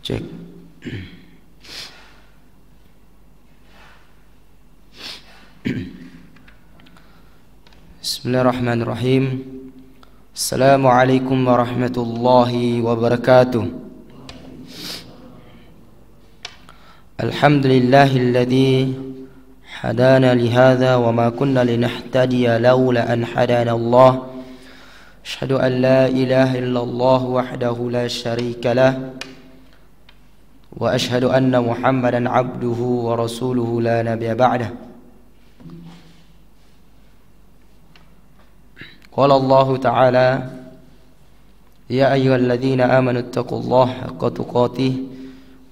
Cek. Bismillahirrahmanirrahim. Assalamualaikum warahmatullahi wabarakatuh. Alhamdulillahilladzi hadana lihadza wa ma kunna linahtadiya laula an hadana Allah. Asyhadu an la ilaha illallah wahdahu la syarika lah. Wa asyhadu anna Muhammadan abduhu wa rasuluhu la nabiyya ba'dah. Qala Allah Ta'ala ya ayyuhalladzina amanu taqullaha haqqa tuqatih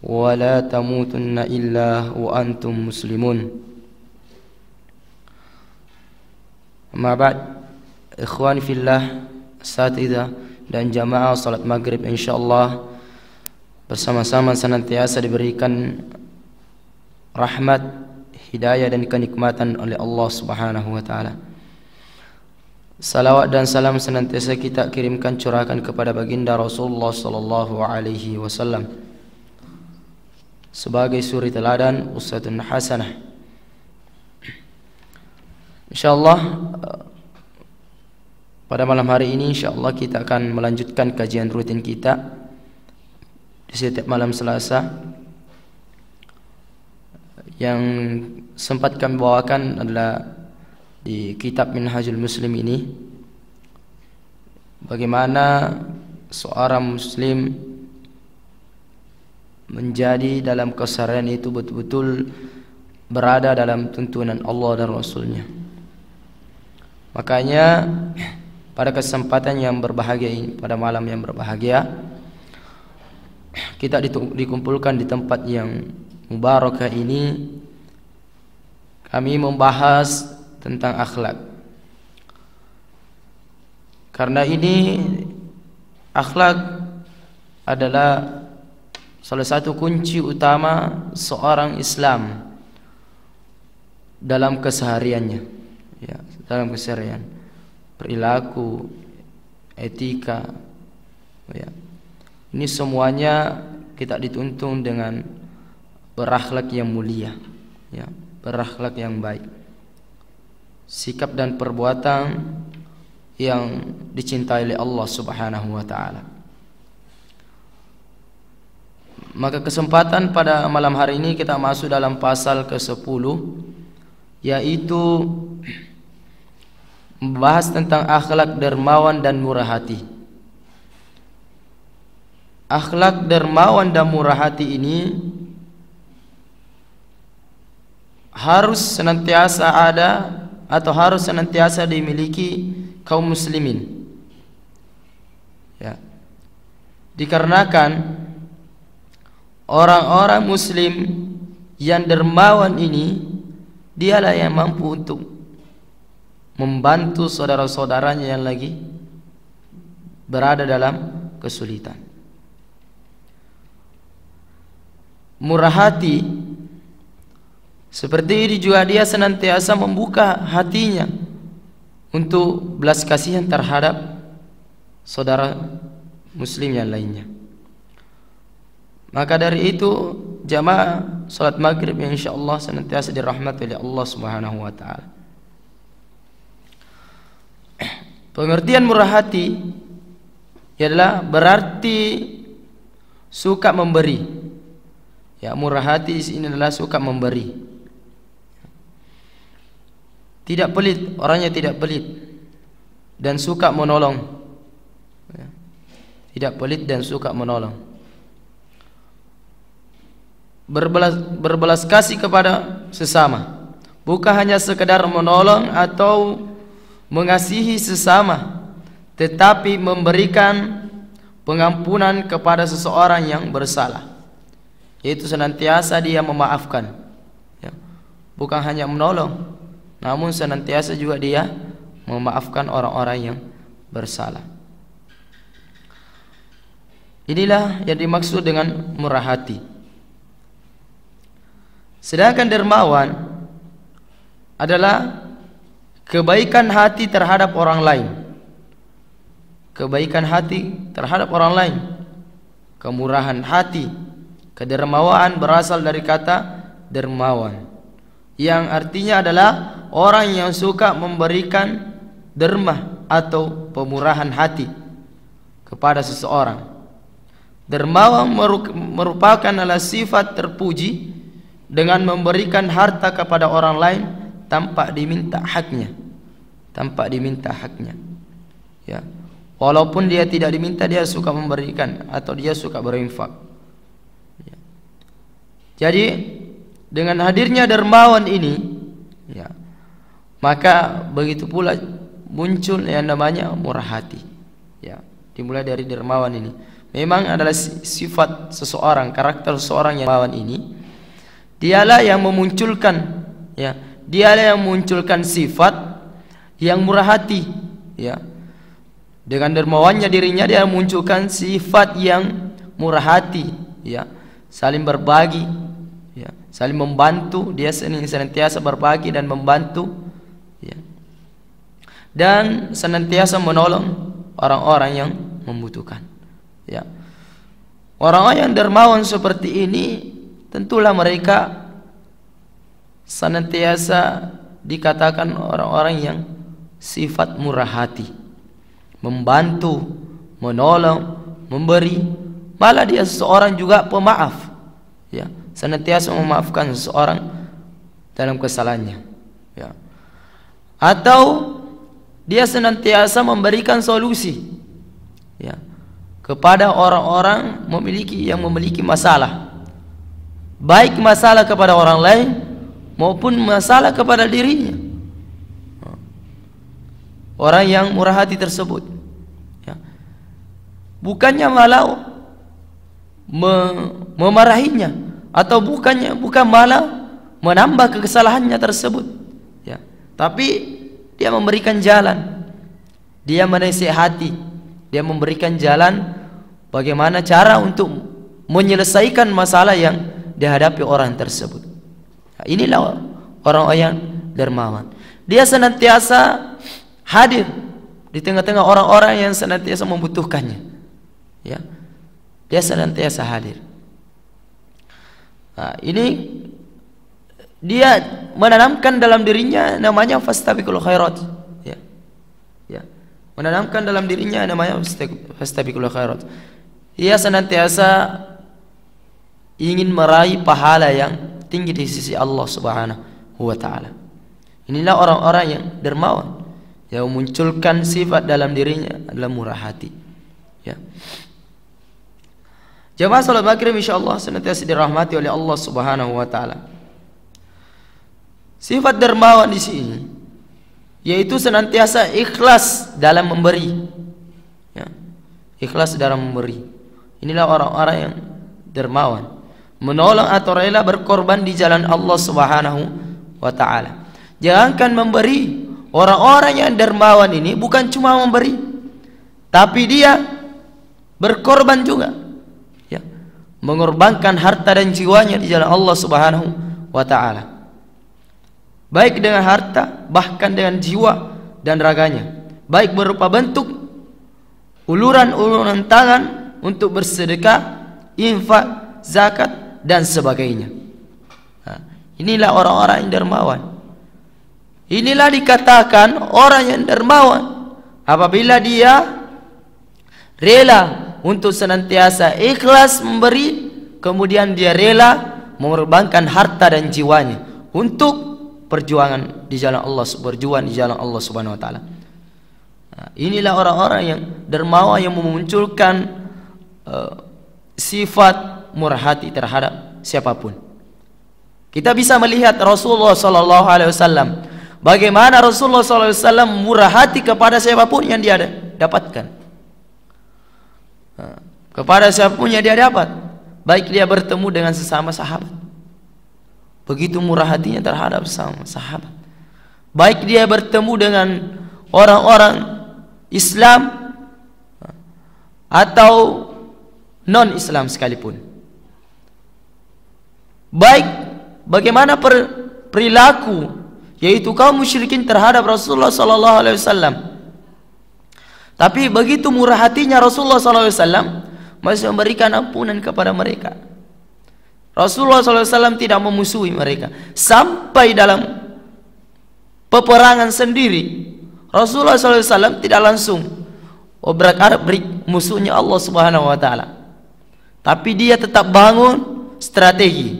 wa la tamutunna illa wa antum muslimun. Amma ba'd, ikhwani fillah, asatidzah dan jamaah salat maghrib insyaallah bersama-sama senantiasa diberikan rahmat, hidayah dan kenikmatan oleh Allah Subhanahu wa taala. Salawat dan salam senantiasa kita kirimkan, curahkan kepada baginda Rasulullah sallallahu alaihi wasallam sebagai suri teladan, uswatun hasanah. Insyaallah pada malam hari ini insyaallah kita akan melanjutkan kajian rutin kita di setiap malam Selasa. Yang sempat kami bawakan adalah di kitab Minhajul Muslim ini, bagaimana seorang muslim menjadi dalam keseharian itu betul-betul berada dalam tuntunan Allah dan Rasulnya. Makanya pada kesempatan yang berbahagia ini, pada malam yang berbahagia, kita dikumpulkan di tempat yang mubarakah ini. Kami membahas tentang akhlak. Karena ini akhlak adalah salah satu kunci utama seorang Islam dalam kesehariannya, ya, dalam keseharian, perilaku, etika, ya. Ini semuanya kita dituntun dengan berakhlak yang mulia, ya, berakhlak yang baik, sikap dan perbuatan yang dicintai oleh Allah Subhanahu wa taala. Maka kesempatan pada malam hari ini kita masuk dalam pasal ke-10, yaitu membahas tentang akhlak dermawan dan murah hati. Akhlak dermawan dan murah hati ini harus senantiasa ada atau harus senantiasa dimiliki kaum muslimin, ya. Dikarenakan orang-orang muslim yang dermawan ini dialah yang mampu untuk membantu saudara-saudaranya yang lagi berada dalam kesulitan. Murah hati seperti ini juga dia senantiasa membuka hatinya untuk belas kasihan terhadap saudara muslim yang lainnya. Maka dari itu jamaah salat maghrib yang insyaallah senantiasa dirahmati oleh Allah Subhanahu wa taala. Pengertian murah hati adalah berarti suka memberi. Ya, murah hati ini adalah suka memberi. Tidak pelit, orangnya tidak pelit dan suka menolong. Ya. Tidak pelit dan suka menolong. Berbelas kasih kepada sesama, bukan hanya sekedar menolong atau mengasihi sesama, tetapi memberikan pengampunan kepada seseorang yang bersalah, yaitu senantiasa dia memaafkan, ya. Bukan hanya menolong, namun senantiasa juga dia memaafkan orang-orang yang bersalah. Inilah yang dimaksud dengan murah hati. Sedangkan dermawan adalah kebaikan hati terhadap orang lain. Kebaikan hati terhadap orang lain, kemurahan hati Kedermawaan berasal dari kata dermawan, yang artinya adalah orang yang suka memberikan dermah atau pemurahan hati kepada seseorang. Dermawan merupakan adalah sifat terpuji dengan memberikan harta kepada orang lain tanpa diminta haknya. Ya. Walaupun dia tidak diminta, dia suka memberikan atau dia suka berinfak. Ya. Jadi dengan hadirnya dermawan ini, ya, maka begitu pula muncul yang namanya murah hati. Ya, dimulai dari dermawan ini. Memang adalah sifat seseorang, karakter seseorang yang dermawan ini, dialah yang memunculkan, ya, dialah yang memunculkan sifat yang murah hati, ya. Dengan dermawannya dirinya, dia memunculkan sifat yang murah hati, ya, saling berbagi, ya, saling membantu. Dia senantiasa berbagi dan membantu, ya, dan senantiasa menolong orang-orang yang membutuhkan, ya. Orang-orang yang dermawan seperti ini tentulah mereka senantiasa dikatakan orang-orang yang sifat murah hati, membantu, menolong, memberi. Malah dia seseorang juga pemaaf, ya, senantiasa memaafkan seseorang dalam kesalahannya, ya. Atau dia senantiasa memberikan solusi, ya, kepada orang-orang yang memiliki masalah, baik masalah kepada orang lain maupun masalah kepada dirinya. Orang yang murah hati tersebut, ya, bukannya malah memarahinya, atau bukan malah menambah kesalahannya tersebut, ya, tapi dia memberikan jalan, dia menasihati, dia memberikan jalan bagaimana cara untuk menyelesaikan masalah yang dihadapi orang tersebut. Nah, inilah orang-orang yang dermawan. Dia senantiasa hadir di tengah-tengah orang-orang yang senantiasa membutuhkannya, ya. Dia senantiasa hadir. Nah, ini dia menanamkan dalam dirinya namanya fastabiqul khairat, ya. Ya. Menanamkan dalam dirinya namanya fastabiqul khairat. Dia senantiasa ingin meraih pahala yang tinggi di sisi Allah Subhanahu wa taala. Inilah orang-orang yang dermawan, yang memunculkan sifat dalam dirinya adalah murah hati, ya. Jamaah salat maghrib insyaallah senantiasa dirahmati oleh Allah Subhanahu wa taala. Sifat dermawan di sini yaitu senantiasa ikhlas dalam memberi, ya. Ikhlas dalam memberi. Inilah orang-orang yang dermawan, menolong atau rela berkorban di jalan Allah Subhanahu wa taala. Jangankan memberi, orang-orang yang dermawan ini bukan cuma memberi, tapi dia berkorban juga, ya, mengorbankan harta dan jiwanya di jalan Allah Subhanahu wa taala. Baik dengan harta, bahkan dengan jiwa dan raganya, baik berupa bentuk uluran-uluran tangan untuk bersedekah, infak, zakat dan sebagainya. Nah, inilah orang-orang yang dermawan. Inilah dikatakan orang yang dermawan apabila dia rela untuk senantiasa ikhlas memberi, kemudian dia rela mengorbankan harta dan jiwanya untuk perjuangan di jalan Allah, berjuang di jalan Allah Subhanahu wa taala. Nah, inilah orang-orang yang dermawan yang memunculkan sifat murah hati terhadap siapapun. Kita bisa melihat Rasulullah sallallahu alaihi wasallam, bagaimana Rasulullah sallallahu alaihi wasallam murah hati kepada siapapun yang dia dapatkan. Kepada siapapun yang dia dapat, baik dia bertemu dengan sesama sahabat, begitu murah hatinya terhadap sesama sahabat. Baik dia bertemu dengan orang-orang Islam atau non-Islam sekalipun. Baik bagaimana perilaku yaitu kaum musyrikin terhadap Rasulullah sallallahu alaihi wasallam, tapi begitu murah hatinya Rasulullah sallallahu alaihi wasallam masih memberikan ampunan kepada mereka, Rasulullah SAW tidak memusuhi mereka. Sampai dalam peperangan sendiri, Rasulullah SAW tidak langsung obrak-abrik musuhnya Allah Subhanahu wa taala. Tapi dia tetap bangun strategi.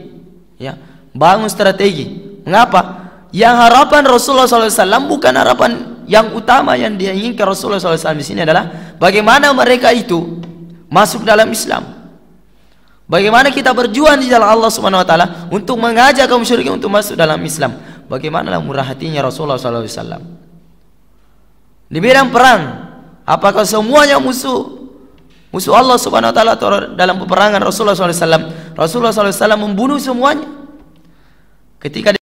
Ya, bangun strategi. Mengapa? Yang harapan Rasulullah SAW bukan harapan yang utama yang dia inginkan Rasulullah SAW di sini adalah bagaimana mereka itu masuk dalam Islam. Bagaimana kita berjuang di jalan Allah Subhanahu wa taala untuk mengajak kaum musyrikin untuk masuk dalam Islam. Bagaimanalah murah hatinya Rasulullah SAW. Di bidang perang, apakah semuanya musuh Allah Subhanahu wa taala atau dalam peperangan Rasulullah SAW? Rasulullah SAW membunuh semuanya. Ketika